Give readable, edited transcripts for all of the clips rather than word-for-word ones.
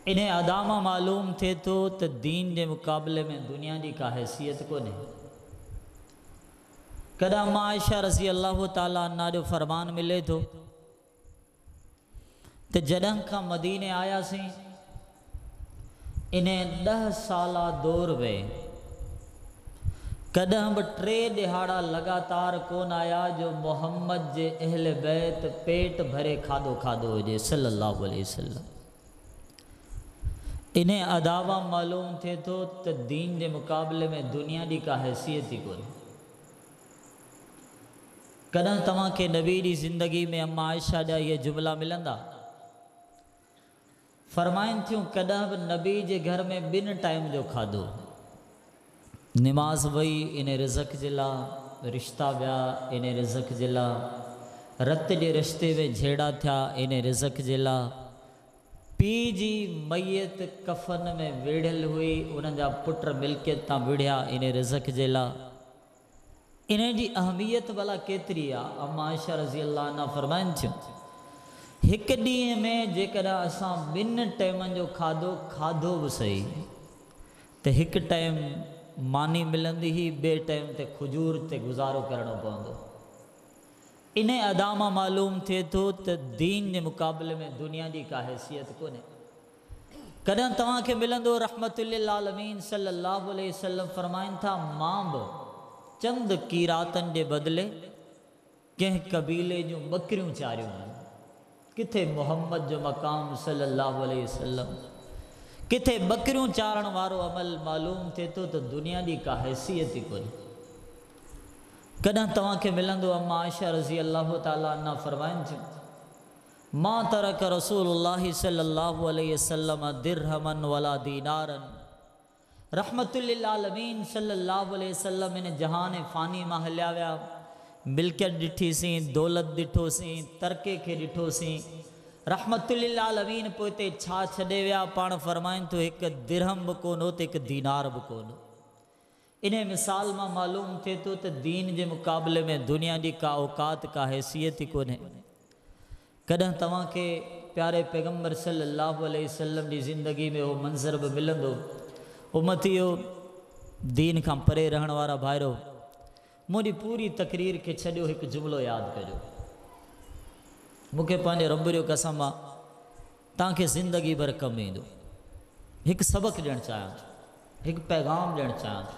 इन्हें अदा मां मालूम थे तो त दीन के मुकाबले में दुनिया की का हैसियत कोन्हे। कदा मां आयशा रज़ी अल्लाह ताला अन्हा जो फरमान मिले तो जडं का मदीने आयासीं इन्हें 10 साला दौर वे कदम बि 3 दिहाड़ा लगातार कोन आया जो मोहम्मद जे अहले बैत पेट भरे खादो खादो हुजे सल्लल्लाहु अलैहि वसल्लम। इन्हें अदावा मालूम थे तो दीन के मुकाबले में दुनिया की का हैसियत ही कोन्हे। कदम तव्हां के नबी की ज़िंदगी में अम्मा आयशा जा ये जुमला मिलंदा फरमाइन थियूं कदम बि नबी जे घर में 2 टाइम जो खादो नमाज वही इन रिज़क जे लाइ रिश्ता विया इन रिज़क जे लाइ रत के रिश्ते में झेड़ा थिया इन रिज़क जे लाइ पी जी मैयत कफन में वेढ़ियल हुई उन जा पुट मिल्कियत तां विढ़िया इन रिज़क जे लाइ इन जी अहमियत भला केतरी आहे। अम्मा आयशा रज़ी अल्लाह अन्हा फरमाइनि थियूं एक ॾींहं में जेकर असां 2 टाइमनि जो खाधो भी सही तो एक टाइम मानी मिलंदी ही 2 टाइम ते खजूर ते गुजारो करणो पवंदो। इन अदा मां मालूम थे तो दीन के मुकाबले में दुनिया की का हैसियत कोन्हे। कदं तव्हां खे मिलंदो रहमतुल्लिल आलमीन सल्लल्लाहु अलैहि वसल्लम फरमाइन था मां बि चंद कीरातन के बदले कंहिं कबीले जूं बकरियूं चारियूं आहिनि। किथे मुहम्मद जो मकाम सल्लल्लाहु अलैहि वसल्लम किथे बकरियों चारण वारो अमल मालूम थे तो दुनिया की का हैसियत ही कोई। कदं तव्हां खे मिलंदो अम्मा आयशा रज़ी अल्लाह ताला अन्हा फरमाइनि थियूं मां तरक रसूलुल्लाह सल्लल्लाहु अलैहि वसल्लम दिरहमन वला दीनारन रहमतुल्लिल आलमीन सल्लल्लाहु अलैहि वसल्लम इन जहान फ़ानी मां हलिया विया मिल्कियत ॾिठीसीं दौलत ॾिठोसीं तरके खे ॾिठोसीं रहमतुल्लिल आलमीन पोइते छा छॾे विया पाण फरमाइनि तो 1 दिरहम भी कोन हो तो 1 दीनार भी कोन। इन मिसाल मां मालूम थे तो दीन के मुकाबले में दुनिया की का औकात का हैसियत ही कोन्हे। कदं तव्हां खे प्यारे पैगंबर सल्लल्लाहु अलैहि वसल्लम की ज़िंदगी में वो मंज़र भी मिलंदो उम्मतियो दीन खां परे रहण वारा भाइरो मुझी पूरी तकरीर के छो एक जुमलो याद कजो मुझे पांजे रब जो कसम आ तव्हांखे ज़िंदगी भर कम ईंदो। एक सबक ॾियणु चाहियां थो एक पैगाम ॾियणु चाहियां थो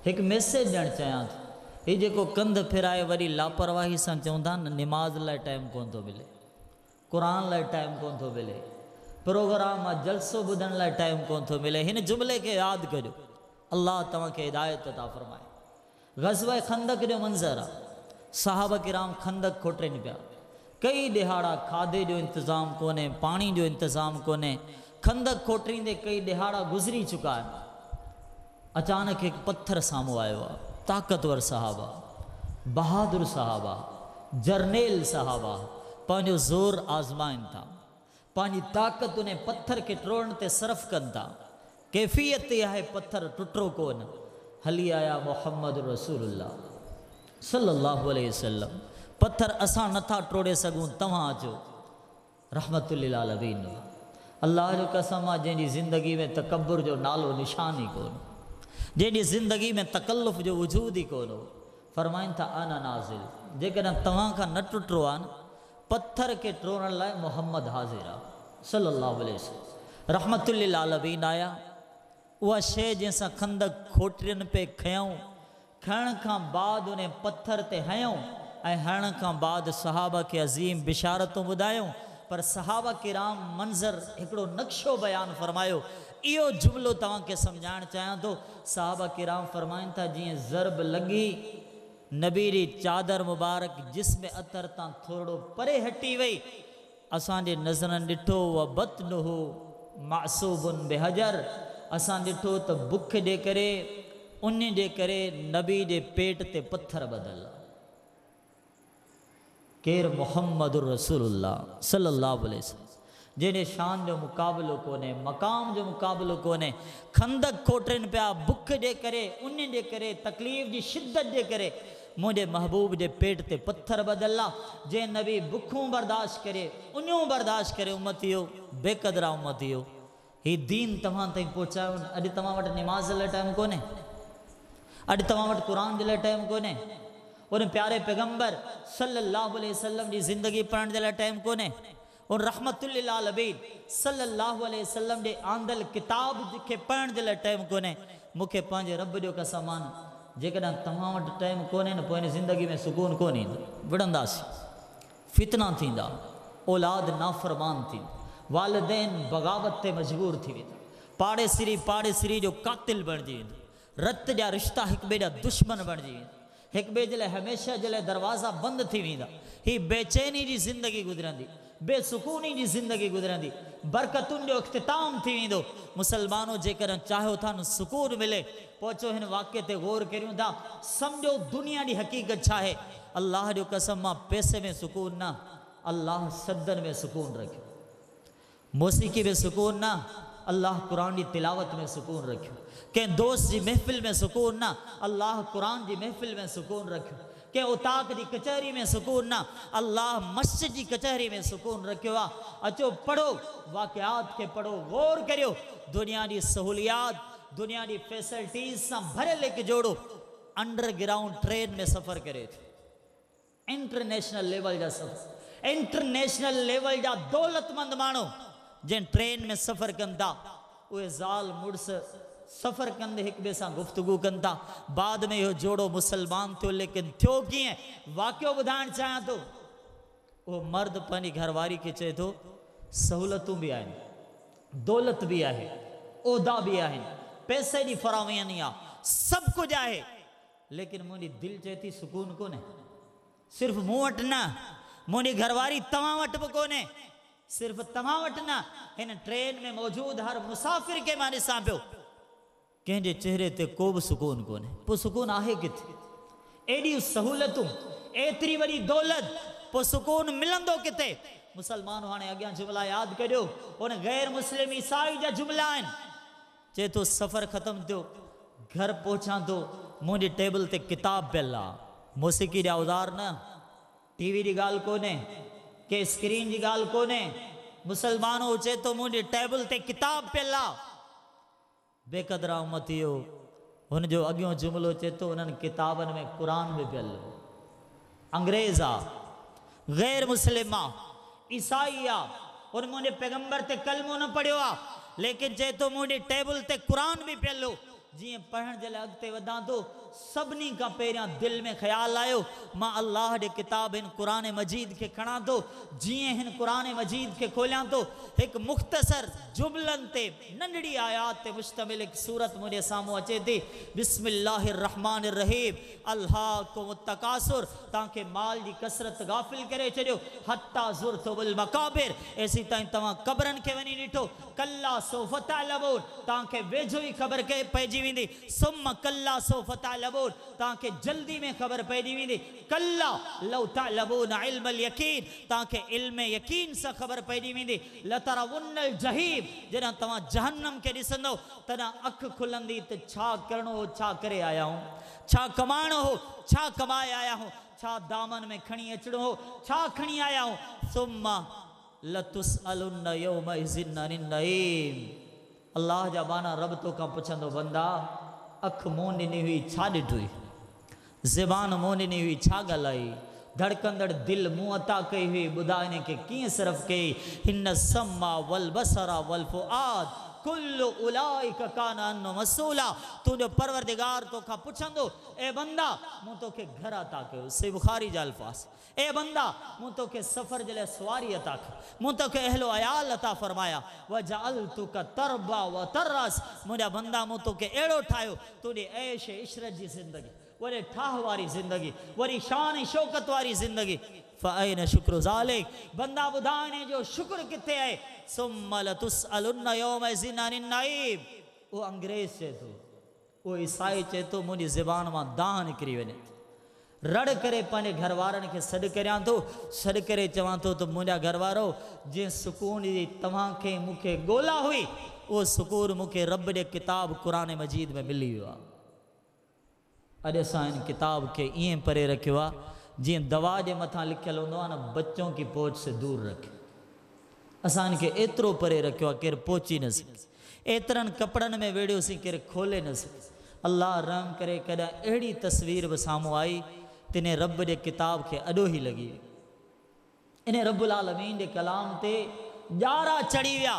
एक मैसेज ॾियणु चाहियां थो। ये जेको कंध फिराए वरी लापरवाही सां चवंदा न निमाज़ लाइ टाइम कोन थो मिले कुरान लाइ टाइम कोन थो मिले प्रोग्राम जलसो ॿुधण लाइ टाइम कोन थो मिले। हिन जुमले के याद कजो अल्लाह तव्हांखे हिदायत अता फरमाए। ग़ज़वा खंदक जो मंज़र आ सहाबा किराम खंदक खोटनि पिया कई दिहाड़ा खाधे जो इंतज़ाम कोन्हे पानी जो इंतज़ाम कोन्हे खंदक खोटींदे कई दिहाड़ा गुज़री चुका है। अचानक एक पत्थर साम्हूं आयो आहे ताक़तवर सहाबा बहादुर सहाबा जर्नेल सहाबा पंहिंजो ज़ोर आज़माइनि था पंहिंजी ताक़त उन पत्थर के टोड़न ते सर्फ कनि था। कैफ़ियत यह है पत्थर टुटरो कोन हली आया मुहम्मद रसूलुल्लाह सल्लल्लाहु अलैहि वसल्लम पत्थर असां नथा टोड़े सघूं तव्हां अचो रहमतुल्लिल आलमीन। अल्लाह जो कसम आहे जंहिंजी ज़िंदगी में तकब्बुर जो नालो निशान ही कोन जंहिंजी ज़िंदगी में तकल्लुफ़ जो वजूद ही कोन फरमाइनि था अना नाज़िल जेकॾहिं तव्हां खां न टुटरो आहे पत्थर के टोड़ण लाइ मोहम्मद हाज़िर आहे सल्लल्लाहु अलैहि वसल्लम रहमतुल्लिल आलमीन आया वह शे जैसा खंदक खोटरियन पे खयूं खण का बाद उन्हें पत्थर ते हयूं ऐं हण का बाद सहाबा के अज़ीम बिशारतों बुधायूं। पर सहाबा किराम मंज़र एकड़ो नक्शो बयान फरमायो इो जुमलो तव्हां खे समझाइण चाहियां तो सहाबा किराम फरमाइन था जी ज़रब लगी नबी री चादर मुबारक जिसमें अतर तां थोड़ो परे हटी वही असांजे नज़रन ॾिठो व बतनुहु मासूबुन बेहजर असां ॾिठो तो बुख जे करे उन जे करे नबी जे पेट ते पत्थर बदल केर मुहम्मदुर रसूलुल्लाह सल्लल्लाहु अलैहि वसल्लम जंहिंजे शान जो मुक़ाबलो कोन्हे मक़ाम जो मुक़ाबलो कोन्हे खंदक खोटनि पिया बुख जे करे उन जे करे तकलीफ़ जी शिद्दत जे करे मुझे महबूब जे पेट ते पत्थर बदला जे नबी बुखों बर्दाश्त करे उन्यों बर्दाश्त करे उम्मतियो बेकदरा उम्मतियो ही दीन तव्हां ताईं पहुचायो। अॼु तव्हां वटि निमाज़ लाइ टाइम कोन्हे, अॼु तव्हां वटि क़ुरान जे लाइ टाइम कोन्हे, उन प्यारे पैगंबर सल्लल्लाहु अलैहि वसल्लम जी ज़िंदगी पढ़ण जे लाइ टाइम कोन्हे, उन रहमतुल्लिल आलमीन सल्लल्लाहु अलैहि वसल्लम जे आंदल किताब खे पढ़ण जे लाइ टाइम कोन्हे। मूंखे पंहिंजे रब जो कसम आहे, जेकॾहिं तव्हां वटि टाइम कोन्हे न, पोइ हिन ज़िंदगी में सुकून कोन ईंदो। विढ़ंदासीं, फितना थींदा, औलाद नाफ़रमान थींदी, वालिदैन बग़ावत ते मजबूर थी वेंदा, पाड़ेसिरी जो कातिल बणिजी वेंदो, रत जा रिश्ता हिक ॿिए जा दुश्मन बणिजी वेंदा, हिक ॿिए जे लाइ हमेशह जे लाइ दरवाज़ा बंदि थी वेंदा। ही बेचैनी जी ज़िंदगी गुज़रंदी, बेसुकूनी जी ज़िंदगी गुज़रंदी, बरकतुनि जो इख़्तिताम थी वेंदो। मुसलमानों जेकॾहिं चाहियो था न सुकून मिले, पहुचो हिन वाक़े ते गौर करियूं था, सम्झो दुनिया जी हक़ीक़त छा आहे। अल्लाह जो कसम, मां पैसे में सुकून न, अल्लाह सदन में सुकून रखियो, मौसीक़ी में सुकून न, अल्लाह क़ुरान जी तिलावत में सुकून रखियो, कंहिं दोस्त जी महफ़िल में सुकून न, अल्लाह क़ुरान जी महफ़िल में सुकून रखियो, कंहिं उताक जी कचहरी में सुकून न, अल्लाह मस्जिद जी कचहरी में सुकून रखियो आहे। अचो पढ़ो, वाक़ियात खे पढ़ो, गौर करियो, दुनिया जी सहूलियात, दुनिया जी फैसिलिटीज़ सां भरियल हिकु जोड़ो अंडरग्राउंड ट्रेन में सफ़र करे थो, इंटरनेशनल लेवल जा सफ़र, इंटरनेशनल लेवल जा दौलतमंद माण्हू जिन ट्रेन में सफ़र कनि था, उहे ज़ाल मुड़ुस सफ़र कंदे हिक ॿिए सां गुफ़्तगू कनि था। बाद में इहो जोड़ो मुसलमान थियो, लेकिन थियो कीअं, वाक़ियो ॿुधाइण चाहियां थो। उहो मर्द पंहिंजी घरवारी खे चए थो, सहूलतूं बि आहिनि, दौलत बि आहे, उहिदा बि आहिनि, पैसे जी फरावनी आहे, सभु कुझु आहे, लेकिन मुंहिंजी दिलि चए थी सुकून कोन्हे। सिर्फ़ु मूं वटि न, मुंहिंजी घरवारी तव्हां वटि बि कोन्हे, सिर्फ़ु तव्हां वटि न, हिन ट्रेन में मौजूदु हर मुसाफ़िर खे मां ॾिसां पियो, कंहिंजे चेहरे ते को बि सुकून कोन्हे। पोइ सुकून आहे किथे? एॾियूं सहूलतूं, एतिरी वॾी दौलत, पोइ सुकून मिलंदो किथे? मुसलमान हाणे अॻियां जुमिला यादि करियो, उन गैर मुस्लिम ईसाई जा जुमिला आहिनि। चए थो सफ़र ख़तमु थियो, घर पहुचां थो, मुंहिंजी टेबल ते किताब पियल आहे, मौसीक़ी जा औज़ार न, टीवी जी ॻाल्हि कोन्हे, के स्क्रीन जी ॻाल्हि कोन्हे। मुसलमानो चए थो मुंहिंजी टेबल ते किताब पियल आहे। बेक़दरा उम्मती हो, हुनजो अॻियों जुमिलो चए थो उन्हनि किताबनि में क़ुरान बि पियल हो। अंग्रेज़ आहे, गैर मुस्लिम आहे, ईसाई आहे, उन मुंहिंजे पैगंबर ते कलमो न पढ़ियो आहे, लेकिन चए थो मुंहिंजी टेबल ते क़ुरान बि पियल हो। जीअं पढ़ण जे लाइ अॻिते वधां थो, सभिनी खां पहिरियां दिलि में ख़्यालु आयो, मां अल्लाह जे किताब हिन क़ुरान मजीद खे खणां थो। जीअं हिन क़ुरान मजीद खे खोलियां थो, हिकु मुख़्तसर जुमलनि ते नंढड़ी आयात ते मुश्तमिल हिकु सूरत मुंहिंजे साम्हूं अचे थी। बिस्मिल्लाहिर रहमानिर रहीम, अल्हाकुमुत तकासुर, तव्हांखे माल जी कसरत गाफ़िल करे छॾियो, हत्ता ज़ुरतुमुल मक़ाबिर, एसी ताईं तव्हां क़बरनि खे वञी ॾिठो। कल्ला सौफ़ तअलमून, तव्हांखे वेझो ई ख़बर पइजी वेंदी। सुम्म कल्ला सौफ़ तअलमून, तव्हांखे जल्दी में ख़बर पइजी वेंदी। कल्ला लौ तअलमून इल्मल यकीन, तव्हांखे इल्म यकीन सां ख़बर पइजी वेंदी। लतरवुन्नल जहीम, जॾहिं तव्हां जहन्नम खे ॾिसंदो, तॾहिं अखि खुलंदी त छा करिणो हो, छा करे आया हूं, छा कमाइणो हो, छा कमाए आया हूं, छा दामन में खणी अचिणो हो, छा खणी आया हूं। सुम्म लतुसअलुन्न यौमइज़िन अनिन नईम, अल्लाह जा बाना रब तो खां पुछंदो, बंदा अखि मूं ॾिनी हुई छा ॾिठुई, ज़बान मूं ॾिनी हुई छा ॻाल्हाई, धड़कंदड़ दिलि मूं अता कई हुई, ॿुधा इन खे कीअं सिर्फ़ कई। हिन सम्मा वल बसरा वल फुआद कुल्लु उलाइका कान अन्हु मसूला, तुंहिंजो परवरदिगार तोखां पुछंदो, ए बंदा मूं तोखे घर अता कयो, सही बुखारी जा अल्फाज़, ए बंदा मूं तोखे सफ़र जे लाइ सवारी अता कई, मूं तोखे अहलो अयाल अता फरमाया, वजअलतुका तरबा व तरस, मुंहिंजा बंदा मूं तोखे अहिड़ो ठाहियो, तुंहिंजी ऐश इशरत जी ज़िंदगी, वरी ठाह वारी ज़िंदगी, वरी शान शौकत वारी ज़िंदगी। फ़अैन शुक्र ज़ालिक, बंदा ॿुधाइने जो शुक्र किथे आहे। सुम्म लतुसअलुन्न यौमइज़िन अनिन नईम, उहो अंग्रेज़ चए थो, उहो ईसाई चए थो, मुंहिंजी ज़बान मां दाह निकिरी वञे, रड़ करे पंहिंजे घर वारनि खे सॾु करियां थो, सॾु करे चवां थो त मुंहिंजा घर वारो, जीअं सुकून जी तव्हांखे मूंखे ॻोल्हा हुई, उहो सुकून मूंखे रब जे किताब क़ुरान मजीद में मिली वियो आहे। अॼु असां हिन किताब खे ईअं परे रखियो आहे, जीअं दवा जे मथां लिखियलु हूंदो आहे न, बच्चों की पहुच से दूर रखे, असां हिन खे एतिरो परे रखियो आहे केरु पहुची न सघे। एतरनि कपिड़नि में वेड़ियोसीं केरु खोले न सघे। अल्लाह रहम करे कॾहिं अहिड़ी तस्वीर बि साम्हूं आई तिन रब जे किताब खे अॾो ई लॻी वई। इन रब्बुल आलमीन जे कलाम ते ॼारा चढ़ी विया,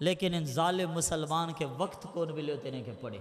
लेकिन इन ज़ालिम मुसलमान खे वक़्तु कोन मिलियो तिन खे पढ़े,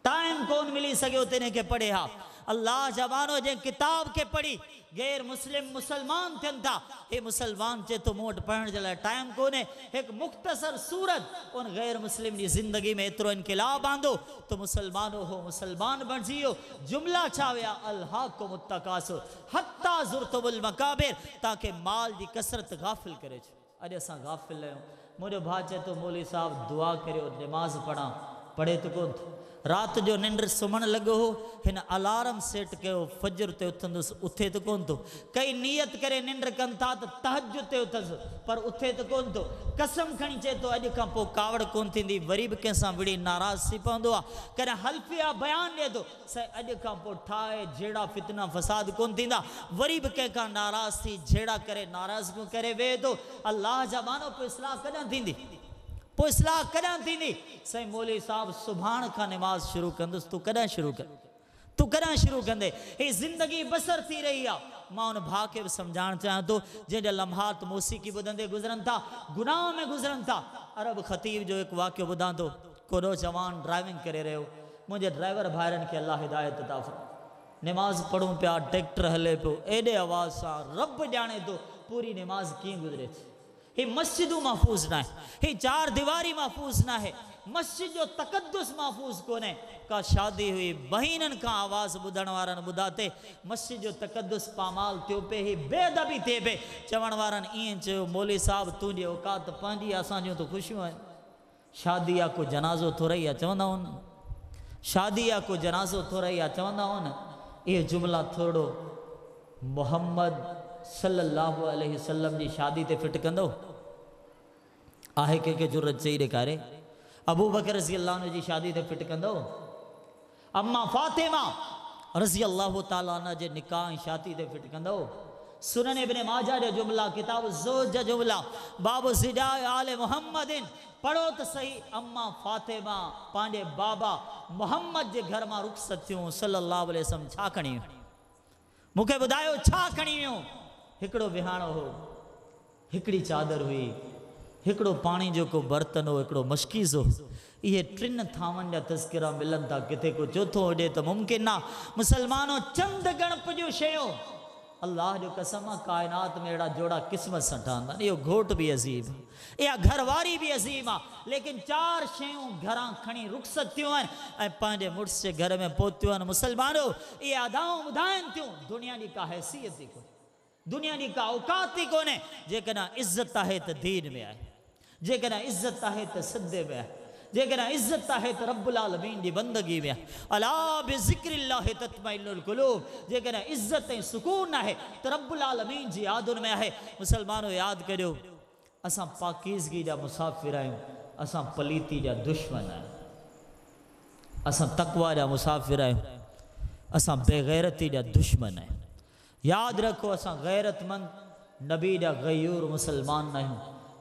टाइम कोन मिली सघियो तिन खे पढ़े। हा अल्लाह जबानो जे किताब के पढ़ी गैर मुस्लिम मुसलमान थियनि था। हे मुसलमान चे तो मूं वटि पढ़ण जे लाइ टाइम कोन्हे। हिकु मुख़्तसर सूरत उन गैर मुस्लिम जी ज़िंदगी में एतिरो इनक़िलाब आंदो तो मुसलमानो हो मुसलमान बणिजी वियो। जुमला छा विया, अल्हाकुम तकासुर हत्ता ज़ुरतुमुल मकाबिर, तव्हांखे माल जी कसरत गाफ़िल करे छो। अॼु असां गाफ़िल आहियूं। मुंहिंजो भाउ चए थो मौलवी साहब दुआ करियो, निमाज़ पढ़ां, पढ़े त कोन थो। रात जो निंड सुम्हण लॻो हो, हिन अलार्म सेट कयो फजर ते उथंदुसि, उथे त कोन थो। कई नियत करे निंड कनि था त तहज्जुद ते उथसि, पर उथे त कोन थो। कसम खणी चए थो अॼु खां पोइ कावड़ कोन थींदी, वरी बि कंहिंसां विड़ी नाराज़ थी पवंदो आहे। कॾहिं हल्फिया बयानु ॾिए थो साईं अॼु खां पोइ ठाहे जहिड़ा फितना फसाद कोन थींदा, वरी बि कंहिंखां नाराज़ थी जहिड़ा करे नाराज़गियूं करे वेहे थो। अल्लाह जा मानो पोइ इस्लाह कॾहिं थींदी, पोइ इस्लाह कॾहिं थींदी? साईं मौलवी साहब सुभाणे खां निमाज़ शुरू कंदुसि, तूं कॾहिं शुरू कर, तूं कॾहिं शुरू कंदे? हीअ ज़िंदगी बसर थी रही आहे। मां उन भाउ खे बि सम्झाइणु चाहियां थो जंहिंजा लम्हात मौसीक़ी ॿुधंदे गुज़रनि था, गुनाह में गुज़रनि था। अरब ख़तीब जो हिकु वाक़ियो ॿुधां थो। कोॾो जवान ड्राइविंग करे रहियो, मुंहिंजे ड्राइवर भाइरनि खे अल्लाह हिदायत अता फ़रमाए। निमाज़ पढ़ूं पिया, ट्रैक्टर हले पियो एॾे आवाज़ सां, रब ॼाणे थो पूरी निमाज़ कीअं गुज़रे थी। ही मस्जिदूं महफ़ूज़ न आहे, ही चार दीवारी महफ़ूज़ न आहे, मस्जिद जो तक़द्दुस महफ़ूज़ कोन्हे। का शादी हुई, बहिननि खां आवाज़ ॿुधण वारनि ॿुधाते मस्जिद जो तक़द्दुस पामाल थियो पे, ही बेअदबी थिए पे। चवण वारनि ईअं चयो मौलवी साहब तुंहिंजी औकात पंहिंजी, असां जूं त ख़ुशियूं आहिनि। शादी आहे को जनाज़ो थो रही आहे चवंदा हुन, शादी आहे को जनाज़ो थो रही आहे चवंदा हुन। इहे जुमला थोरो मुहम्मद सल्लल्लाहु अलैहि वसल्लम जी शादी ते फिट कंदो आहे? कंहिंखे ज़रूरत चई ॾेखारे। अबू बकर रज़ी अल्लाह अन्हु जी शादी ते फिट कंदो? अम्मा फातिमा रज़ी अल्लाह ताला अन्हा जे निकाह ऐं शादी ते फिट कंदो? सुनन इब्न माजा जो जुमला, किताब ज़ोज जा जुमला, बाबु ज़िजा आले मुहम्मदिन पढ़ो त सही। अम्मा फातिमा पंहिंजे बाबा मुहम्मद जे घर मां रुख़सत थियूं सल्लल्लाहु अलैहि वसल्लम, छा खणी वियूं? मूंखे ॿुधायो छा खणी वियूं? हिकिड़ो विहाणो हो, हिकिड़ी चादर हुई, हिकिड़ो पाणी जो को बर्तन हो, हिकिड़ो मशकीज़ हो। इहे टिनि थावनि जा तज़किरा मिलनि था, किथे को चोथों हुजे त मुमकिन आहे। मुसलमानो चंद गणप जूं शयूं, अल्लाह जो कसम आहे काइनात में अहिड़ा जोड़ा क़िस्मत सां ठहंदा आहिनि। इहो घोट बि अज़ीब, इहा घरवारी बि अज़ीम आहे, लेकिन चार शयूं घरां खणी रुख़सत थियूं आहिनि ऐं पंहिंजे मुड़ुस जे घर में पहुतियूं आहिनि। मुसलमानो इहे अदाऊं ॿुधाइनि थियूं दुनिया जी का हैसियत ई कोन्हे, दुनिया जी का औकात ई कोन्हे। जेकॾहिं इज़त आहे त दीन में आहे, जेकॾहिं इज़त आहे त सदे में आहे, जेकॾहिं इज़त आहे त रब्बुल आलमीन जी बंदगी में आहे। अला बिज़िक्रिल्लाहि तत्मइन्नुल क़ुलूब, जेकॾहिं इज़त ऐं सुकून आहे त रब्बुल आलमीन जी यादुनि में आहे। मुसलमानो यादि करियो, असां पाकीज़गी जा मुसाफ़िर आहियूं, असां पलीती जा दुश्मन आहियूं। असां तक़वा जा मुसाफ़िर आहियूं, असां बेग़ैरती जा दुश्मन आहियूं। यादि रखो, असां गैरतमंद नबी जा गयूर मुसलमान न आहियूं,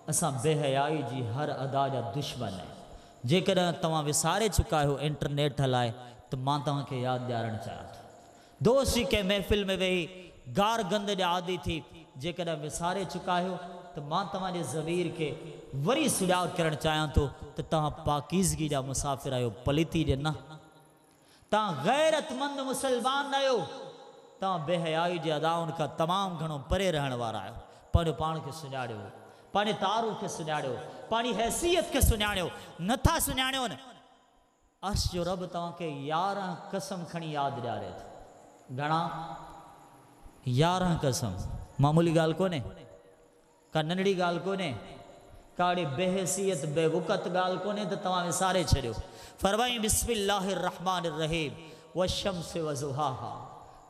असां बेहयाई जी हर अदा जा दुश्मन आहियूं। जेकॾहिं तव्हां विसारे चुका आहियो इंटरनेट हलाए त मां तव्हांखे यादि ॾियारणु चाहियां थो। दोस्त जी कंहिं महफ़िल में वेही गार गंद जा आदी थी जेकॾहिं विसारे चुका आहियो त मां तव्हांजे ज़मीर खे वरी सुजाॻ करणु चाहियां थो त तव्हां पाकीज़गी जा मुसाफ़िर आहियो, पलीती जे न। तव्हां गैरतमंद मुसलमान न आहियो, तव्हां बेहयाई जे अदाउनि खां तमामु घणो परे रहण वारा आहियो। पंहिंजो पाण खे सुञाणियो, पंहिंजे तारुफ़ खे सुञाणियो, पंहिंजी हैसियत खे सुञाणियो। नथा सुञाणियो न, अर्श जो रब तव्हांखे 11 कसम खणी यादि ॾियारे थो। घणा? 11 कसम। मामूली ॻाल्हि कोन्हे, का नंढड़ी ॻाल्हि कोन्हे, काड़ी बेहसियत बेवुक़त ॻाल्हि कोन्हे त तव्हां विसारे छॾियो। फरमाई बिस्मिल्लाहिर रहमानिर रहीम वशम्सि वज़ुहाहा,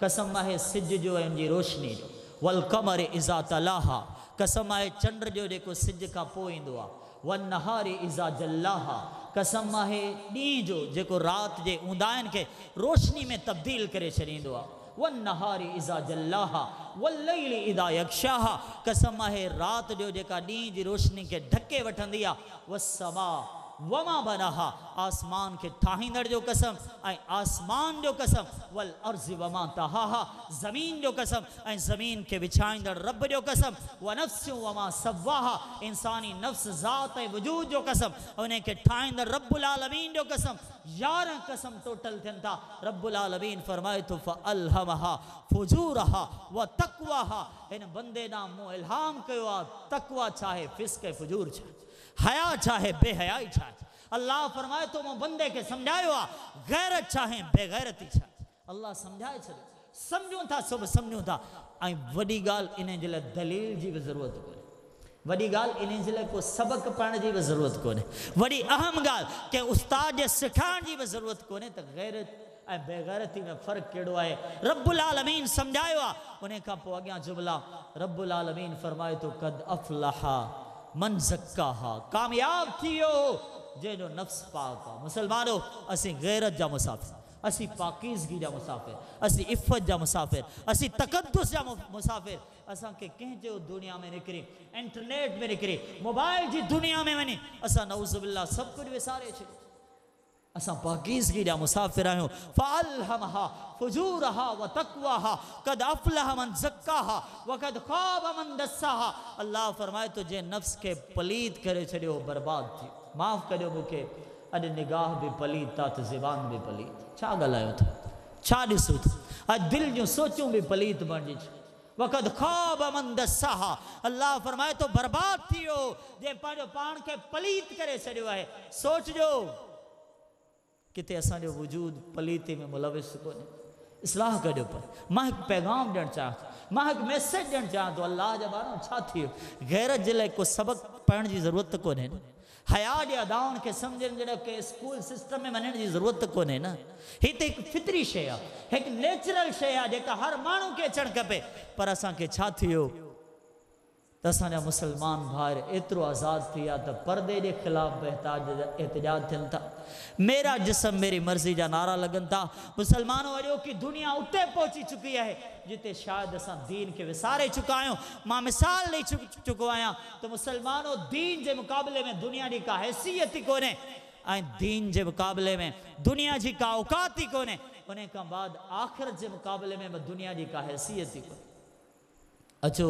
कसम आहे सिज जो ऐं उनजी रोशनी जो। वल क़मर इज़ा तलाहा, कसम आहे चंड जो जेको सिज खां पोइ ईंदो आहे। वन नहारी इज़ा जल्लाहा, कसम आहे ॾींहं जो जेको राति जे ऊंदाहिनि खे रोशनी में तब्दील करे छॾींदो आहे। वन्नहारी इज़ा जल्लाहा वल्लैलि इज़ा यग़शाहा। कसम आहे रात जो जेका ॾींहं जी रोशनी के ढके वठंदी आहे। वस्समा वमा बनाहा, आसमान के ठाहींदड़ जो कसम ऐं आसमान जो कसम। वल अर्ज़ि वमा तहाहा, ज़मीन जो कसम ऐं ज़मीन के विछाईंदड़ रब जो कसम। व नफ्सियूं वमा सव्वाहा, इंसानी नफ्स ज़ात ऐं वजूद जो कसम। उन खे ठाहींदड़ रब्बुल आलमीन जो कसम। 11 कसम टोटल थियनि था। रब्बुल आलमीन फरमाए थो फ़अल्हमहा फुजूरहा व तक़वाहा, हिन बंदे ॾांहुं मूं इल्हाम कयो आहे। तक़वा छा आहे, फिस्क ऐं फुजूर छा, हया छा है, बेहयाई छा। अल्लाह फरमाए तो मैं बंदे के समझायो आ गैरत छा है, बेगैरती छा। अल्लाह समझाए छॾियो। समझूं था सब समझूं था। ऐं वॾी ॻाल्हि इन जे लाइ दलील जी बि ज़रूरत कोन्हे। वॾी ॻाल्हि इन जे लाइ को सबक़ पढ़ण जी बि ज़रूरत कोन्हे। वॾी अहम ॻाल्हि के उस्ताद जे सिखाइण जी बि ज़रूरत कोन्हे त गैरत ऐं बेगैरती में फ़र्क़ु कहिड़ो आहे। रब्बुल आलमीन समझायो आहे। उन खां पोइ अॻियां जुमला रब्बुल आलमीन फरमाए थो कद अफ़लहा मन ज़क्काहा, कामयाब थी वियो जंहिंजो नफ़्स पाक आहे। मुसलमानो, असीं गैरत जा मुसाफ़िर, असीं पाकीज़गी जा मुसाफ़िर, असीं इफ़त जा मुसाफ़िर, असीं तक़द्दुस जा मुसाफ़िर। असांखे कंहिं चयो दुनिया में निकिरी, इंटरनेट में निकिरी, मोबाइल जी दुनिया में वञी असां नऊज़ बिल्लाह सभु कुझु विसारे छॾियो। असां पाकीज़गी जा मुसाफ़िर आहियूं। फ़अल्हमहा फुजूरहा व तक़वाहा क़द अफ़लह मन ज़क्काहा व क़द ख़ाब मन दस्साहा। अल्लाह फरमाए तो जे नफ्स के पलीत करे छॾियो बर्बाद थी। माफ़ करियो मूंखे, अॼु निगाह बि पलीत था त ज़बान बि पलीत। छा ॻाल्हायो था, छा ॾिसूं था? अॼु दिलि जूं सोचूं बि पलीत बणिजी। वक़द ख़ाब मन दस्साहा, अल्लाह फरमाए तो बर्बाद थी वियो जे पंहिंजो पाण खे पलीत करे छॾियो आहे। सोचजो किथे असांजो वजूद पलीती में मुलविस कोन्हे। इस्लाह करियो। पर मां हिकु पैगाम ॾियणु चाहियां थो, मां हिकु मैसेज ॾियणु चाहियां थो। अल्लाह जा ॿारनि छा थी वियो? गैरत जे लाइ को सबक़ पढ़ण जी ज़रूरत कोन्हे न। हया जे अदाउनि खे सम्झण जे लाइ के स्कूल सिस्टम में वञण जी ज़रूरत कोन्हे न। हीअ त हिकु फितरी शइ आहे, हिकु नेचुरल शइ आहे जेका हर माण्हू खे अचणु खपे। पर असांखे छा थी वियो त असांजा मुसलमान भाइर एतिरो आज़ादु थी विया त परदे जे ख़िलाफ़ एहतजाज थियनि था। मेरा जिस्म मेरी मर्ज़ी जा नारा लॻनि था। मुसलमानों, अॼो की दुनिया उते पहुची चुकी आहे जिते शायदि असां दीन खे विसारे चुका आहियूं। मां मिसाल ॾेई चुको आहियां त मुसलमानों, दीन जे मुक़ाबले में दुनिया जी का हैसियत ई कोन्हे ऐं दीन जे मुक़ाबले में दुनिया जी का औकात ई कोन्हे। उन खां बाद आख़िरत जे मुक़ाबले में बि दुनिया जी का हैसियत ई कोन्हे। अचो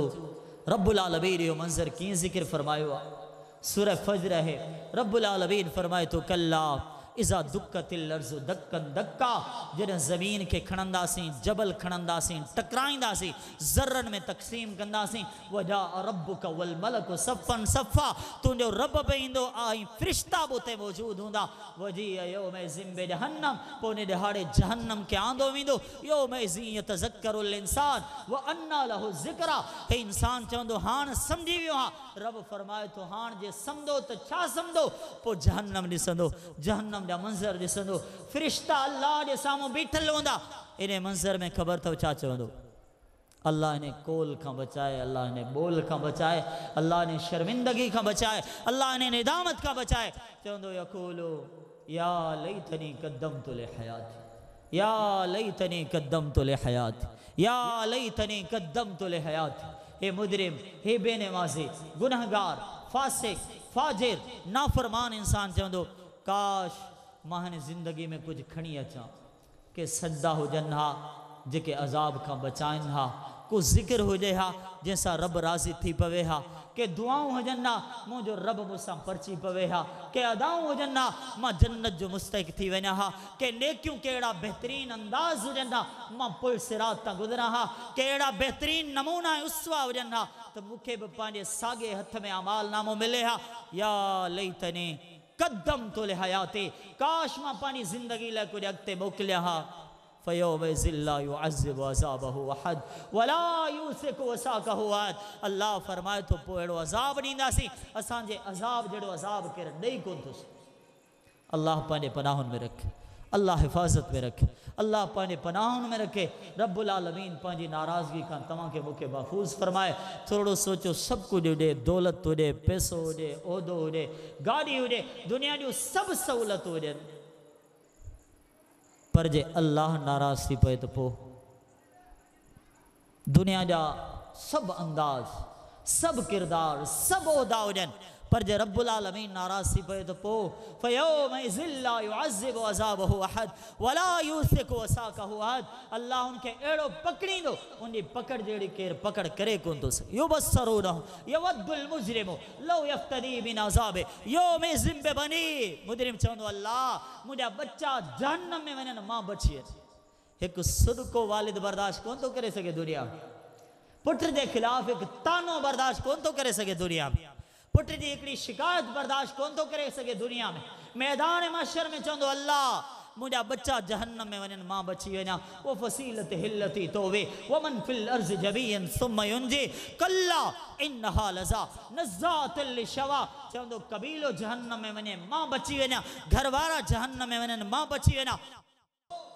रब्बुल आलमीन इहो मंज़र कीअं ज़िक्र फरमायो आहे। सूरह फज्र आहे। रब्बुल आलमीन फरमाए थो कल्ला इज़ा दुक्कतिल अर्ज़ु दक्कन दक्का, जॾहिं ज़मीन खे खणंदासीं, जबल खणंदासीं, टकराईंदासीं, ज़र्रनि में तक़सीम कंदासीं। वजा रब्बुक वल मलकु सफ़न सफ़ा, तुंहिंजो रब बि ईंदो ऐं फ़रिश्ता बि उते मौजूदु हूंदा। वजी यौमइज़िन बि जहन्नम, पोइ उन ॾिहाड़े जहन्नम खे आंदो वेंदो। यौमइज़िन यतज़क्करुल इंसान व अन्ना लहु ज़िक्रा, हे इंसान चवंदो हाणे सम्झी वियो हा। रब फरमाए थो हाणे जे सम्झो त छा सम्झो? पोइ जहन्नम ॾिसंदो, जहन्नम जा मंज़र ॾिसंदो, फ़रिश्ता अल्लाह जे साम्हूं बीठल हूंदा। इन मंज़र में ख़बर अथव छा चवंदो? अल्लाह इन्हें कोल खां बचाए, अल्लाह इन्हें बोल खां बचाए, अल्लाह इन्हें शर्मिंदगी खां बचाए, अल्लाह इन्हें निदामत खां बचाए। चवंदो यक़ूलु या लैतनी क़द्दमतु लिहयाती, या लैतनी क़द्दमतु लिहयाती, या लैतनी क़द्दमतु लिहयाती। हे मुजरिम, हे बेनमाज़ी, गुनहगार, फासिक, फाजिर, नाफरमान इंसान चवंदो काश मां हिन ज़िंदगी में कुछ खणी अचां। के सजदा हुजनि हा जेके अज़ाब खां बचाइनि हा, को ज़िक्र हुजे हा जंहिंसां रब राज़ी थी पवे हा, के दुआऊं हुजनि हा मुंहिंजो रब मूंसां परची पवे हा, के अदाऊं हुजनि हा मां जन्नत जो मुस्तहिक़ थी वञा हा, के नेकियूं के अहिड़ा बहितरीन अंदाज़ हुजनि हा मां पुल सिरात तां गुज़रां हा, के अहिड़ा बहितरीन नमूना उसवा हुजनि हा त मूंखे बि पंहिंजे साॻे हथ में अमाल नामो मिले हा। या लैतनी क़द्दमतु लिहयाती, काश मां पंहिंजी ज़िंदगी लाइ कुझु अॻिते मोकिलिया हा। फ़यौमइज़िन ला युअज़्ज़िबु अज़ाबहु अहद वला यूसिकु वसाक़हु अहद। अल्लाह फरमाए थो पोइ अहिड़ो अज़ाब ॾींदासीं, असांजे अज़ाब जहिड़ो अज़ाब केरु ॾेई कोन थो सघे। अल्लाह पंहिंजे पनाहुनि में रखे, अल्लाह हिफ़ाज़त में रखे, अल्लाह पंहिंजे पनाहुनि में रखे। रब्बुल आलमीन पंहिंजी नाराज़गी खां तव्हांखे मूंखे महफ़ूज़ फरमाए। थोरो सोचो, सभु कुझु हुजे, दौलत हुजे, पैसो हुजे, उहिदो हुजे, गाॾी हुजे, दुनिया जूं सभु सहूलियतूं हुजनि, पर जे अल्लाह नाराज़ थी पए त पोइ दुनिया जा सब अंदाज, सब किरदार, सब ओहदा हुजन, पर जे रब्बुल आलमीन नाराज़ थी पए तो पोइ फ़यौमइज़िन ला युअज़्ज़िबु अज़ाबहु अहद वला यूसिकु वसाक़हु अहद। अल्लाह उनखे अहिड़ो पकड़ींदो, उनजी पकड़ जहिड़ी केरु पकड़ करे कोन थो सघे। युबस्सिरूनहु यवद्दुल मुजरिमु लौ यफ़्तदी मिन अज़ाबि यौमिज़िन बिबनी। मुजरिम चवंदो अल्लाह मुंहिंजा बच्चा जहन्नम में वञनि, मां बची वञा। हिकु सदको वालिद बर्दाश्त कोन थो करे सघे दुनिया में। पुट जे ख़िलाफ़ हिकु तानो बर्दाश्त कोन थो करे सघे दुनिया में। पुट जी हिकिड़ी शिकायत बर्दाश्त कोन थो करे सघे दुनिया में। मैदान महशर में चवंदो अल्लाह मुंहिंजा बच्चा जहन्नम में वञनि, मां बची वञा। वो फसीलत हिल्लती तोवे वमन फिल अर्ज़ जबीयन सुम्मा युंजी कल्ला इन्नहा लज़ा नज़्ज़ातल लिशवा। चवंदो कबीलो जहन्नम में वञे, मां बची वञा। घरवारा जहन्नम में वञनि, मां बची वञा।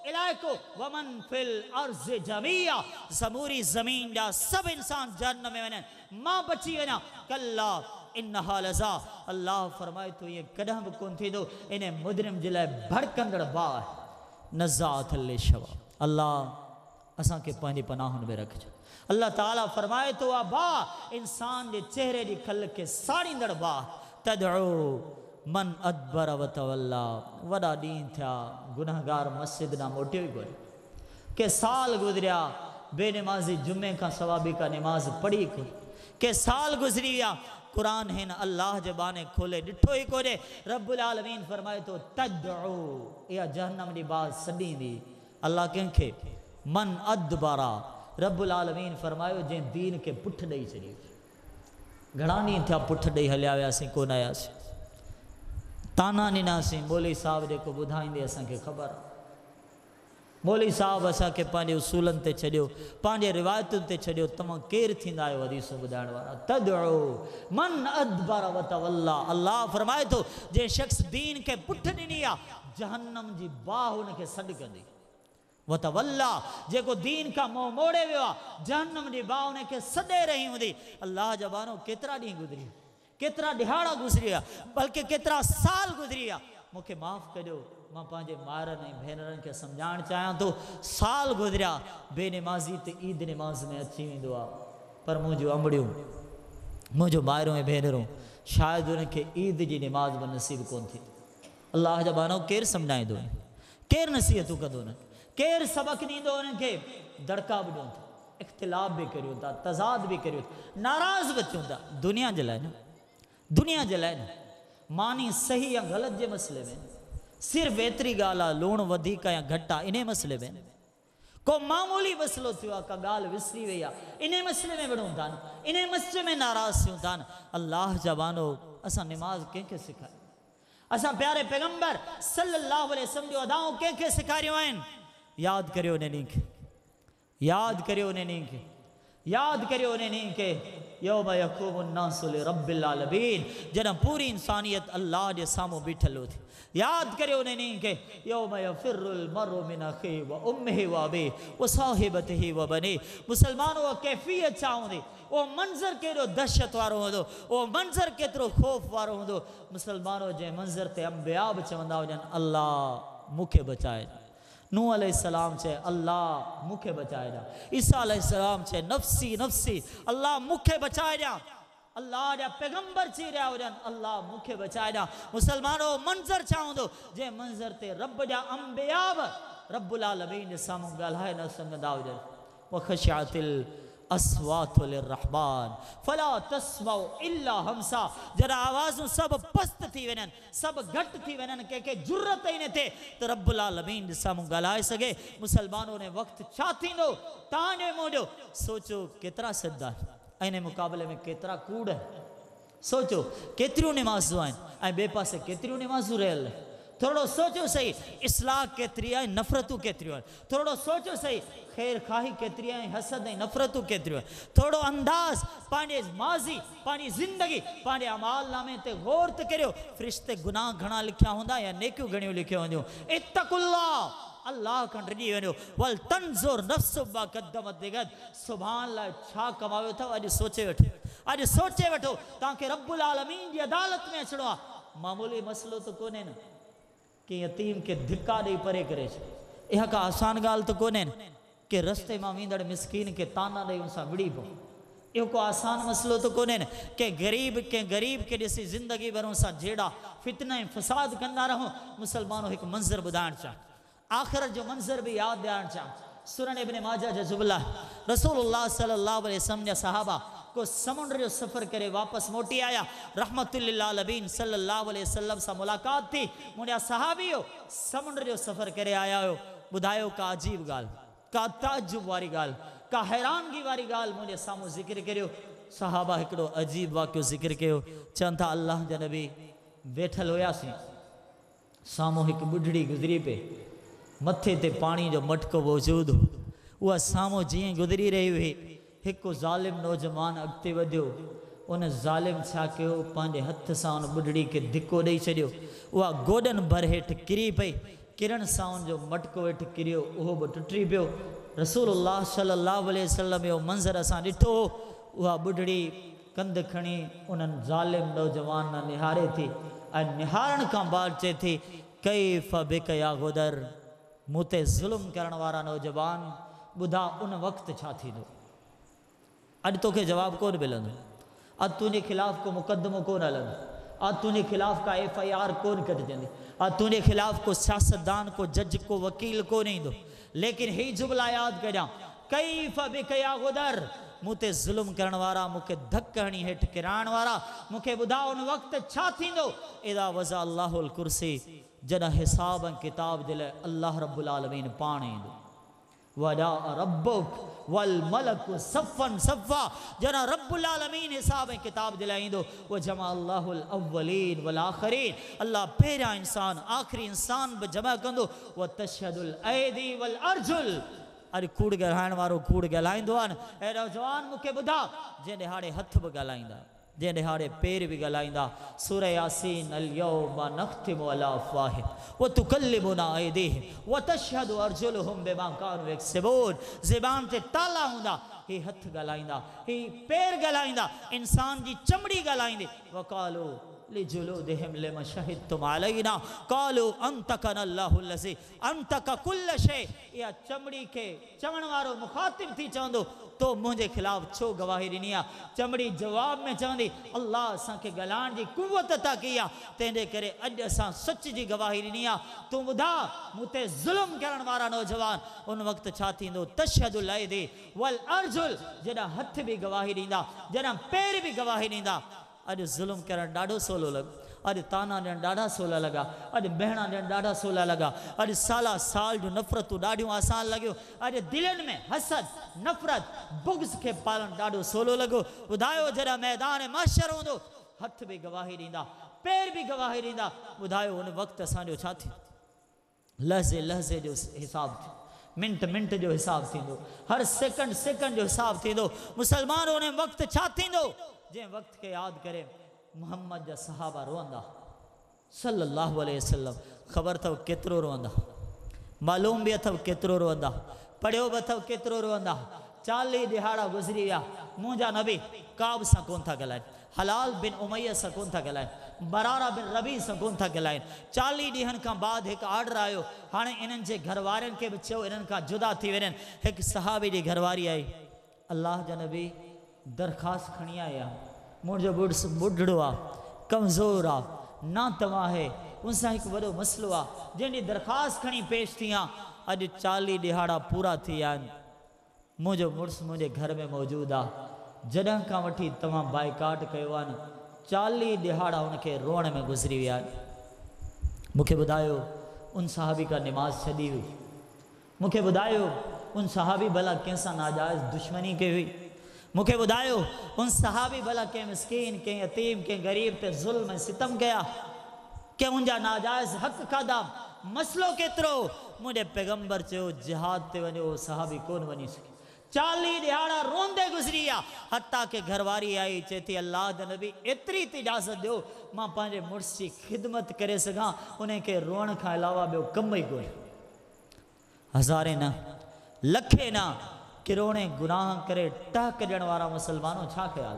इलाइको वमन फिल अर्ज़ जमीया, समूरी ज़मीन जा सब इंसान जहन्नम में वञनि, मां बची वञा। कल्ला इन्नहा लज़ा। अल्लाह फरमाए तो ये कदम भी कोन थींदो। इन मुजरिम जे लाइ भड़कंदड़ बाह नज़्ज़ातल लिशवा। अल्लाह असांखे पंहिंजी पनाहुनि में रखिजो। अल्लाह ताला फरमाए तो आ बाह इंसान जे चेहरे जी खल खे साड़ींदड़ बाह। तदउ मन अदबर व तवल्ला। वॾा ॾींहं थिया गुनहगार मस्जिद ॾांहुं मोटियो ई कोन्हे। के साल गुज़रिया बेनमाज़ी जुमे खां सवाबी का नमाज़ पढ़ी कोन। के साल गुज़री विया कुरान हिन अल्लाह जे बाने खोले ॾिठो ई कोन्हे। रब्बुल आलमीन फरमाए तो तदउ इहा जहन्नम जी बात सॾींदी। अल्लाह कंहिंखे मन अदबरा। रब्बुल आलमीन फरमायो जंहिं दीन खे पुठ ॾेई छॾियो। घणा ॾींहं थिया पुठ ॾेई हलिया वियासीं, कोन आयासीं। ताना ॾिनासीं। मौली साहब जेको ॿुधाईंदे असांखे ख़बर आहे। मौली साहब असांखे पंहिंजे उसूलनि ते छॾियो, पंहिंजे रिवायतुनि ते छॾियो। तव्हां केरु थींदा आहियो हदीसूं ॿुधाइण वारा? तदउ मन अदबर व तवल्ला। अल्लाह फरमाए थो जंहिं शख़्स दीन खे पुठ ॾिनी आहे जहन्नम जी बाह हुनखे सॾु कंदी। व तवल्ला जेको दीन खां मुंहुं मोड़े वियो आहे जहन्नम जी बाह हुनखे सॾे रही हूंदी। अल्लाह जा बानो केतिरा ॾींहं गुज़री, केतिरा ॾिहाड़ा गुज़री विया, बल्कि केतिरा साल गुज़री विया। मूंखे माफ़ कजो, मां पंहिंजे मारनि ऐं भेनरनि खे सम्झाइणु चाहियां थो। साल गुज़रिया बेनमाज़ी ते ईद नमाज़ में अची वेंदो आहे, पर मुंहिंजूं अंबड़ियूं, मुंहिंजो माइरूं ऐं भेनरूं शायदि उनखे ईद जी नमाज़ में नसीब कोन थी। अल्लाह जा बानो केरु सम्झाईंदो, केरु नसीहतूं कंदो, केरु सबक़ ॾींदो उन्हनि खे? दड़का बि ॾियूं था, इख़्तिलाफ़ बि करियूं था, तज़ाद बि करियूं था, नाराज़ बि थियूं था। दुनिया जे लाइ न, दुनिया जे लाइ न। मानी सही या ग़लति जे मसइले में सिर्फ़ु एतिरी ॻाल्हि आहे लूणु वधीक या घटि आहे, इन मसइले में को मामूली मसइलो थियो आहे, का ॻाल्हि विसरी वई आहे, इन मसइले में विढ़ूं था, इन मसइले में नाराज़ थियूं था। अल्लाह जा बानो असां नमाज़ कंहिंखे सेखारी? असां प्यारे पैगंबर सल्लल्लाहु अलैहि वसल्लम जो अदाऊं कंहिंखे सेखारियूं आहिनि? यादि करियो उन ॾींहं खे, यादि करियो उन ॾींहं खे, यादि करियो उन ॾींहं खे। यौम यक़ूमु अन्नासु लिरब्बिल आलमीन, जॾहिं पूरी इंसानियत अल्लाह जे साम्हूं बीठल थी। यादि करियो उन ॾींहं खे। यौम यफ़िरुल मरउ मिन अख़ीहि व उम्मिहि व अबीहि व साहिबतिहि व बनीहि। मुसलमानो कैफ़ियत छा हूंदी? उहो मंज़र केॾो दहशत वारो हूंदो, उहो मंज़र केतिरो ख़ौफ़ वारो हूंदो। मुसलमानो जंहिं मंज़र ते अंबिया बि चवंदा हुजनि अल्लाह मूंखे बचाए। नूह अलैहिस्सलाम चए अल्लाह मूंखे बचाए ॾिया। ईसा अलैहिस्सलाम चए नफ़्सी नफ़्सी, अल्लाह मूंखे बचाए ॾिया। अल्लाह जा पैगंबर चई रहिया हुजनि अल्लाह मूंखे बचाए ॾिया। मुसलमानो मंज़र छा हूंदो? जंहिं मंज़र ते रब जा अंबिया बि रब्बुल आलमीन जे साम्हूं ॻाल्हाए न सघंदा हुजनि। व ख़शियातिल अस्वातु लिर्रहमान फला तस्मउ इल्ला हमसा। जॾहिं आवाज़ूं सभु पस्त थी वञनि, सभु घटि थी वञनि, कंहिंखे ज़रूरत ई न थिए त रब्बुल आलमीन जे साम्हूं ॻाल्हाए सघे। मुसलमानों ने वक़्तु छा थींदो तव्हांजो मुंहिंजो? सोचो केतिरा सिद्धा आहिनि, इन मुक़ाबले में केतिरा कूड़ आहिनि। सोचो केतिरियूं नमाज़ूं आहिनि ऐं ॿिए पासे केतिरियूं नमाज़ूं रहियल आहिनि। थोरो सोचो सही, इस्लाह केतिरी आहे, नफ़रतूं केतिरियूं आहिनि। थोरो सोचो सही, ख़ैर खाही केतिरी आहे, हसद ऐं नफ़रतूं केतिरियूं आहिनि। थोरो अंदाज़ पंहिंजे माज़ी, पंहिंजी ज़िंदगी, पंहिंजे अमाल नामे ते गौर त करियो। फ़रिश्ते गुनाह घणा लिखिया हूंदा या नेकियूं घणियूं लिखियूं हूंदियूं? इत्तक़ुल्लाह, अल्लाह खां डिॼी वञो। वल तंज़ुर नफ़्सु मा क़द्दमत लिग़द, सुभाणे लाइ छा कमायो अथव अॼु सोचे वठो। अॼु सोचे वठो, तव्हांखे रब्बुल आलमीन जी अदालत में अचिणो आहे। मामूली मसइलो त कोन्हे न कि यतीम खे धिका ॾेई परे करे छॾ, इहा का आसान ॻाल्हि त कोन्हे न कि रस्ते मां वेंदड़ मिसकीन के ताना ॾेई उन सां विड़ी पओ। इहो को आसान मसलो तो कोन्हे न के गरीब के ॾिसी ज़िंदगी भर सां जहिड़ा फितना ऐं फ़साद कंदा रहूं। मुसलमानो हिकु मंज़र ॿुधाइणु चाहियां, आख़िरत जो मंज़र बि यादि ॾियारणु चाहियां। सुनन इब्न माजा जो जुमला रसूलुल्लाह सल्लल्लाहु अलैहि वसल्लम जा सहाबा को समुंड जो सफ़र करे वापसि मोटी आया। रहमतुल्लिल आलमीन सल्लल्लाहु अलैहि वसल्लम सां मुलाक़ात थी। मुंहिंजा सहाबी हो समुंड जो सफ़र करे आया हो। ॿुधायो का अजीब ॻाल्हि, का ताजुब वारी ॻाल्हि, का हैरानगी वारी ॻाल्हि मुंहिंजे साम्हूं ज़िक्र करियो। सहाबा हिकिड़ो अजीब वाक़ियो ज़िक्र कयो। चवनि था अल्लाह जा नबी वेठल हुयासीं, साम्हूं हिकु ॿुढड़ी गुज़री पे, मथे ते पाणी जो मटको मौजूदु हो। उहा साम्हूं जीअं गुज़री रही हुई, हिकु ज़ालिम नौजवान अॻिते वधियो। उन ज़ालिम छा कयो, पंहिंजे हथ सां उन ॿुढड़ी खे धिको ॾेई छॾियो। उहा गोॾनि भर हेठि किरी पई, किरण सां उनजो मटको हेठि किरियो, उहो बि टुटी पियो। रसूलुल्लाह सल्लल्लाहु अलैहि वसल्लम जो मंज़र असां ॾिठो। उहा ॿुढड़ी कंध खणी उन्हनि ज़ालिम नौजवान निहारे थी ऐं निहारण खां बाद चए थी कैफ़ बिक या गुदर, मूं ते ज़ुल्म करण वारा नौजवान, ॿुधा उन वक़्तु छा थींदो। अॼु तोखे जवाबु कोन मिलंदो, अॼु तुंहिंजे ख़िलाफ़ु को मुक़दमो कोन हलंदो, अॼु तुंहिंजे ख़िलाफ़ु का FIR कोन कटिजंदी, अॼु तुंहिंजे ख़िलाफ़ु को सियासतदान, को जज, को वकील कोन ईंदो। लेकिन ही जुमला यादि करियां, कैफ़ बिक या गुदर, मूं ते ज़ुल्म करण वारा, मूंखे धक हणी हेठि किराइण वारा, मूंखे ॿुधा उन वक़्तु छा थींदो। इदा वज़ा अल्लाहुल कुर्सी, जॾहिं हिसाब ऐं किताब जे लाइ अल्लाह रब्बुल आलमीन पाण ईंदो। वजा रब्बुक वल मलकु सफ़न सफ़ा, जॾहिं रब्बुल आलमीन हिसाब ऐं किताब जे लाइ ईंदो। व जमा अल्लाहुल अव्वलीन वल आख़िरीन, अल्लाह पहिरियां इंसान आख़िरी इंसान बि जमा कंदो। व तशहदुल ऐदी वल अर्जुल, अॼु कूड़ ॻाल्हाइण वारो कूड़ ॻाल्हाईंदो आहे न। अहिड़ो जवान मूंखे ॿुधा जंहिं ॾिहाड़े हथ बि ॻाल्हाईंदा, जंहिं ॾिहाड़े पेर बि ॻाल्हाईंदा। सूरह यासीन अल यौमा नख़्तिमु अला अफ़वाहिहिम व तुकल्लिमुना ऐदीहिम व तशहदु अर्जुलुहुम बिमा कानू यक्सिबून। ज़बान ते ताला हूंदा, ही हथ ॻाल्हाईंदा, ही पेर ॻाल्हाईंदा, इंसान जी चमड़ी ॻाल्हाईंदी। वक़ालू लिजुलूदिहिम लिमा शहिदतुम अलैना क़ालू अंतकना अल्लाहुल लज़ी अंतका कुल्ल शै। इहा चमड़ी खे चवण वारो मुखातिब थी चवंदो, तो मुंहिंजे ख़िलाफ़ु छो गवाही ॾिनी आहे। चमड़ी जवाब में चवंदी, अल्लाह असांखे ॻाल्हाइण जी कुवत अता कई आहे, तंहिंजे करे अॼु असां सच जी गवाही ॾिनी आहे। तूं ॿुधा मूं ते ज़ुल्म करण वारा नौजवान, उन वक़्तु छा थींदो। तशहदुल ऐदी वल अर्जुल, जॾहिं हथ बि गवाही ॾींदा, जॾहिं पेर बि गवाही ॾींदा। अॼु ज़ुल्म करणु ॾाढो सवलो लॻो, अॼु ताना ॾियणु ॾाढा सवला लॻा, अॼु बहणा ॾियणु ॾाढा सवला लॻा, अॼु साला साल जूं नफ़रतूं ॾाढियूं आसान लॻियूं, अॼु दिलनि में हसद नफ़रत बुग़्ज़ खे पालणु ॾाढो सवलो लॻो। ॿुधायो जॾहिं मैदान महशर हूंदो, हथ बि गवाही ॾींदा, पेर बि गवाही ॾींदा। ॿुधायो उन वक़्तु असांजो छा थींदो। लहज़े लहज़े जो हिसाबु थींदो, मिंट मिंट जो हिसाबु थींदो, हर सेकंड सेकंड जो हिसाबु थींदो। मुसलमान उन वक़्तु छा थींदो, जंहिं वक़्त खे यादि करे मुहम्मद जा सहाबा रोअंदा सल्लल्लाहु अलैहि वसल्लम। ख़बर अथव केतिरो रोअंदा, मालूम बि अथव केतिरो रोअंदा, पढ़ियो बि अथव केतिरो रोअंदा। 40 ॾिहाड़ा गुज़री विया, मुंहिंजा नबी काब सां कोन था ॻाल्हाइनि, हलाल बिन उमैया सां कोन था ॻाल्हाइनि, बरारा बिन रबी सां कोन था ॻाल्हाइनि। 40 ॾींहंनि खां बाद हिकु ऑर्डर आयो, हाणे इन्हनि जे घर वारनि खे बि चयो इन्हनि खां जुदा थी वञनि। हिकु सहाबी जी घरवारी आई, अल्लाह जा नबी दरख़्वास्त खणी आया, मुंहिंजो ॿुढड़ो आहे, कमज़ोर आहे, ना तव्हां आहे, उनसां हिकु वॾो मसइलो आहे, जंहिंजी दरख़्वास्त खणी पेश थी आहियां। अॼु 40 ॾिहाड़ा पूरा थी विया आहिनि, मुंहिंजो मुड़ुसु मुंहिंजे घर में मौजूदु आहे। जॾहिं खां वठी तव्हां बाइकाट कयो आहे न, 40 ॾिहाड़ा हुनखे रोअण में गुज़री विया आहिनि। मूंखे ॿुधायो उन सहाबी का निमाज़ छॾी हुई, मूंखे ॿुधायो उन सहाबी भला कंहिंसां नाजाइज़ दुश्मनी कई हुई, मूंखे ॿुधायो उन सहाबी भला कंहिं मिसकीन, कंहिं यतीम, कंहिं ग़रीब ते ज़ुल्म ऐं सितम कया, कंहिं उनजा नाजाइज़ हक़ खाधा। मसइलो केतिरो, मुंहिंजे पैगंबर चयो जिहाद ते वञो, सहाबी कोन वञी सघे। 40 ॾिहाड़ा रोंदे गुज़री विया, हता के घरवारी आई, चए थी अल्लाह जा नबी एतिरी त इजाज़त ॾियो मां पंहिंजे मुड़ुस जी ख़िदमत करे सघां, उनखे रोअण खां अलावा ॿियो कमु ई कोन्हे। हज़ारे न लखे न किरोड़े गुनाह करे टहक ॾियण वारा मुसलमानों, छा ख़्याल,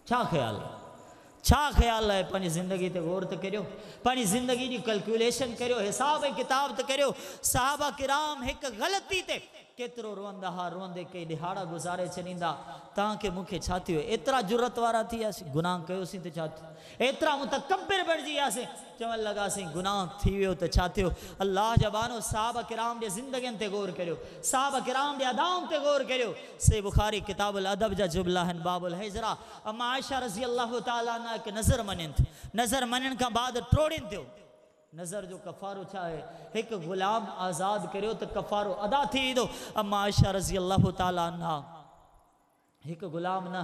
छा ख़्याल, छा ख़्याल आहे। पंहिंजी ज़िंदगी ते गौर त करियो, पंहिंजी ज़िंदगी जी कैलकुलेशन करियो, हिसाब ऐं किताब त करियो। सहाबा किराम हिकु ग़लती ते केतिरो रोअंदा हा, रोअंदे कई ॾिहाड़ा गुज़ारे छॾींदा। तव्हांखे मूंखे छा थियो, एतिरा जुरत वारा थी वियासीं, गुनाह कयोसीं त छा थियो, एतिरा मुतकब्बिर बणिजी वियासीं, चवण लॻासीं गुनाह थी वियो त छा थियो। अल्लाह जा बानो साहब किराम जे ज़िंदगियुनि ते गौर करियो, साहब किराम जे अदाउनि ते गौर करियो। से बुखारी किताबुल अदब जा जुमला आहिनि, बाबुल हिजरा। अम्मा आयशा रज़ी अल्लाह ताला अन्हा हिकु नज़र मञनि थी, नज़र मञण खां बाद ट्रोड़ीनि थियो। नज़र जो कफ़ारो छा आहे, हिकु ग़ुलाम आज़ाद करियो त कफ़ारो अदा थी वेंदो। अम्मा आयशा रज़ी अल्लाह ताला अन्हा हिकु ग़ुलाम न,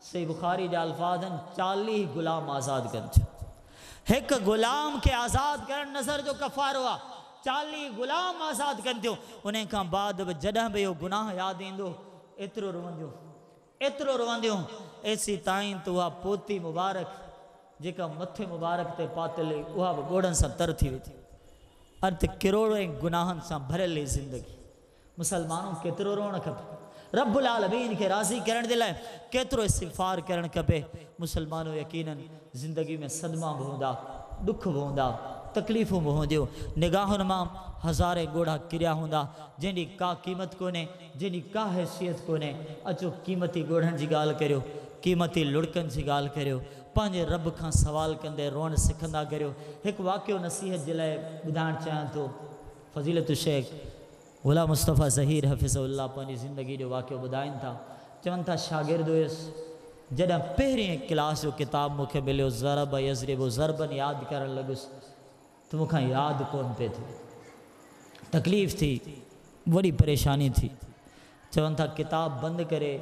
से बुखारी जा अल्फाज़ आहिनि, 40 ग़ुलाम आज़ाद कनि थियूं। हिकु ग़ुलाम खे आज़ाद करणु नज़र जो कफ़ारो आहे, 40 ग़ुलाम आज़ाद कनि थियूं। उन खां बाद बि जॾहिं बि इहो गुनाह यादि ईंदो, एतिरो रोअंदियूं, एतिरो रोअंदियूं, एसी ताईं त उहा पोती मुबारक जेका मथे मुबारक ते पातल उहा बि ॻोड़नि सां तर थी वेंदी। अर्थ किरोड़नि गुनाहनि सां भरियल ज़िंदगी। मुसलमानों केतिरो रोअणु खपे, रब्बुल आलमीन खे राज़ी करण जे लाइ केतिरो इस्तिग़फ़ार करणु खपे। मुसलमानों यकीनन ज़िंदगी में सदमा बि हूंदा, दुख बि हूंदा, तकलीफ़ूं बि हूंदियूं, निगाहुनि मां हज़ारे ॻोढ़ा किरिया हूंदा, जंहिंजी का क़ीमत कोन्हे, जंहिंजी का हैसियत कोन्हे। अचो क़ीमती ॻोढ़नि जी ॻाल्हि करियो, क़ीमती लुड़कनि जी ॻाल्हि करियो, पंहिंजे रब खां सवाल कंदे रोअणु सिखंदा करियो। हिकु वाक़ियो नसीहत जे लाइ ॿुधाइणु चाहियां थो। फ़ज़ीलत शेख ग़ुलाम मुस्तफ़ा ज़हीर हफ़िज़हुल्लाह पंहिंजी ज़िंदगी जो वाक़ियो ॿुधाइनि था। चवनि था शागिर्द हुयुसि, जॾहिं पहिरीं क्लास जो किताबु मूंखे मिलियो, ज़रब यज़रिबु ज़रबन यादि करणु लॻुसि त मूंखां यादि कोन पिए थियो, तकलीफ़ थी, वॾी परेशानी थी। चवनि था किताबु बंदि करे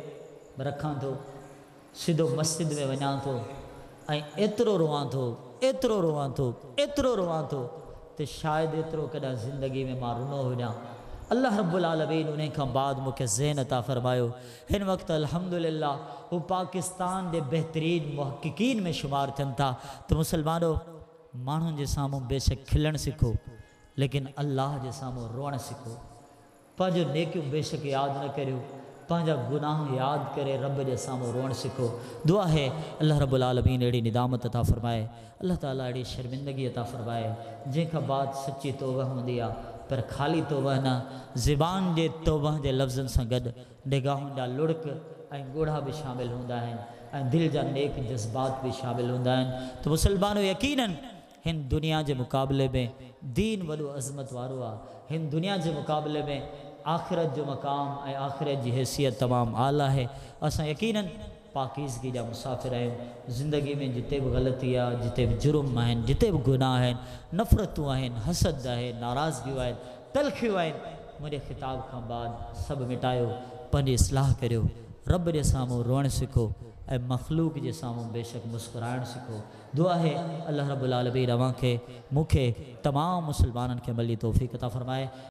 रखां थो, सिधो मस्जिद में वञां थो ऐं एतिरो रोआं थो, एतिरो रोआं थो, एतिरो रोआं थो त शायदि एतिरो कॾहिं ज़िंदगी में मां रुनो हुजां। अल्लाह रब्बुल आलमीन उन खां बाद मूंखे ज़हन अता फ़रमायो। हिन वक़्तु अल्हम्दुलिल्लाह हू पाकिस्तान जे बहितरीन मुहक़क़ीन में शुमार थियनि था। त मुसलमानो, माण्हुनि जे साम्हूं बेशक खिलणु सिखो, लेकिन अल्लाह जे साम्हूं रोअणु सिखो। पंहिंजो नेकियूं बेशक यादि न करियो, पंहिंजा गुनाह यादि करे रब जे साम्हूं रोअणु सिखो। दुआ है अल्लाह रब्बुल आलमीन अहिड़ी निदामत अता फ़रमाए, अल्लाह ताला अहिड़ी शर्मिंदगी अता फ़रमाए जंहिंखां बाद सची तौबा हूंदी आहे, पर ख़ाली तौबा न, ज़बान जे तौबा जे लफ़्ज़नि सां गॾु निगाहुनि जा लुड़क ऐं ॻोढ़ा बि शामिल हूंदा आहिनि ऐं दिलि जा नेक जज़्बात बि शामिल हूंदा आहिनि। त मुसलमानो यकीनन हिन दुनिया जे मुक़ाबले में दीन वॾो अज़मत वारो आहे। हिन दुनिया जे मुक़ाबले में आख़िरत जो मक़ाम ऐं आख़िरत जी हैसियत तमामु आला आहे। असां यकीनन पाकीज़गी जा मुसाफ़िर आहियूं। ज़िंदगी में जिते बि ग़लती आहे, जिते बि जुर्म आहिनि, जिते बि गुनाह आहिनि, नफ़रतूं आहिनि, हसद आहे, नाराज़गियूं आहिनि, तलख़ियूं आहिनि, मुंहिंजे ख़िताब खां बाद सभु मिटायो, पंहिंजी इस्लाह करियो, रब जे साम्हूं रोअणु सिखो ऐं मख़लूक जे साम्हूं बेशक मुस्कुराइणु सिखो। दुआ है अल्लाह रब्बुल आलमीन अव्हां खे, मूंखे, तमामु मुसलमाननि खे मली तौफ़ीक़ अता फ़रमाए।